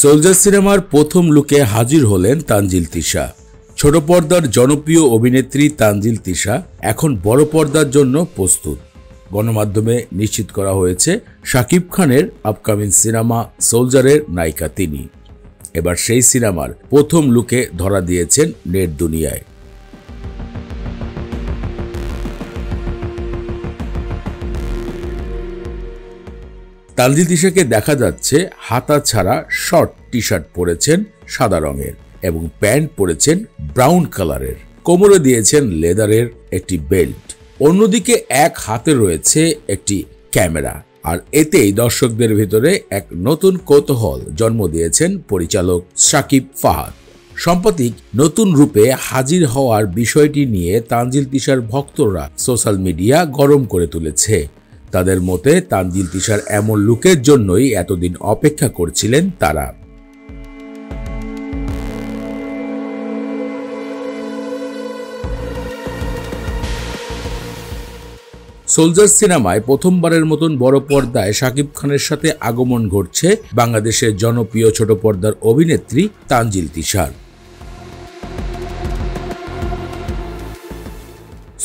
Soldier সিনেমার প্রথম লুকে হাজির হলেন তানজিল তিশা। ছোট পর্দার জনপ্রিয় অভিনেত্রী তানজিল তিশা এখন বড় পর্দার জন্য প্রস্তুত। গণমাধ্যমে নিশ্চিত করা হয়েছে শাকিব খানের আপকামিং সিনেমা সোলজারের নায়িকা তিনি। এবার সেই সিনেমার প্রথম লুকে ধরা দিয়েছেন নেট দুনিয়ায়। তানজিল তিশাকে দেখা যাচ্ছে হাতা ছাড়া শর্ট টি শার্ট পরেছেন সাদা রঙের এবং প্যান্ট পরেছেন ব্রাউন কালারের। কোমরে দিয়েছেন লেদারের একটি বেল্ট। অন্যদিকে এক হাতে রয়েছে একটি ক্যামেরা। আর এতেই দর্শকদের ভিতরে এক নতুন কৌতূহল জন্ম দিয়েছেন পরিচালক শাকিব ফাহাদ। সাম্প্রতিক নতুন রূপে হাজির হওয়ার বিষয়টি নিয়ে তানজিল তিশার ভক্তরা সোশ্যাল মিডিয়া গরম করে তুলেছে। তাদের মতে তানজিল তিশার এমন লুকের জন্যই এতদিন অপেক্ষা করছিলেন তারা। সোলজার সিনেমায় প্রথমবারের মতন বড় পর্দায় শাকিব খানের সাথে আগমন ঘটছে বাংলাদেশের জনপ্রিয় ছোট পর্দার অভিনেত্রী তানজিল তিশার।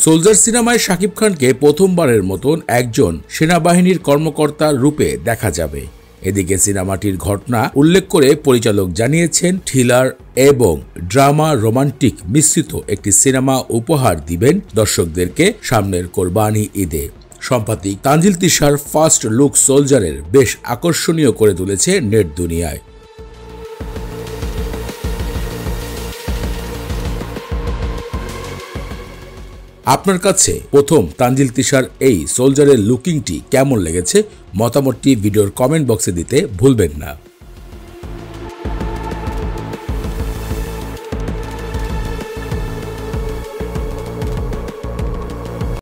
সোলজার সিনেমায় শাকিব খানকে প্রথমবারের মতন একজন সেনাবাহিনীর কর্মকর্তার রূপে দেখা যাবে। এদিকে সিনেমাটির ঘটনা উল্লেখ করে পরিচালক জানিয়েছেন থ্রিলার এবং ড্রামা রোমান্টিক মিশ্রিত একটি সিনেমা উপহার দিবেন দর্শকদেরকে সামনের কোরবানি ঈদে। সম্প্রতি তানজিল তিশার ফার্স্ট লুক সোলজারের বেশ আকর্ষণীয় করে তুলেছে নেট দুনিয়ায়। আপনার কাছে প্রথম তানজিল তিশার এই সোলজারের লুকিংটি কেমন লেগেছে? মতামতটি ভিডিওর কমেন্ট বক্সে দিতে ভুলবেন না।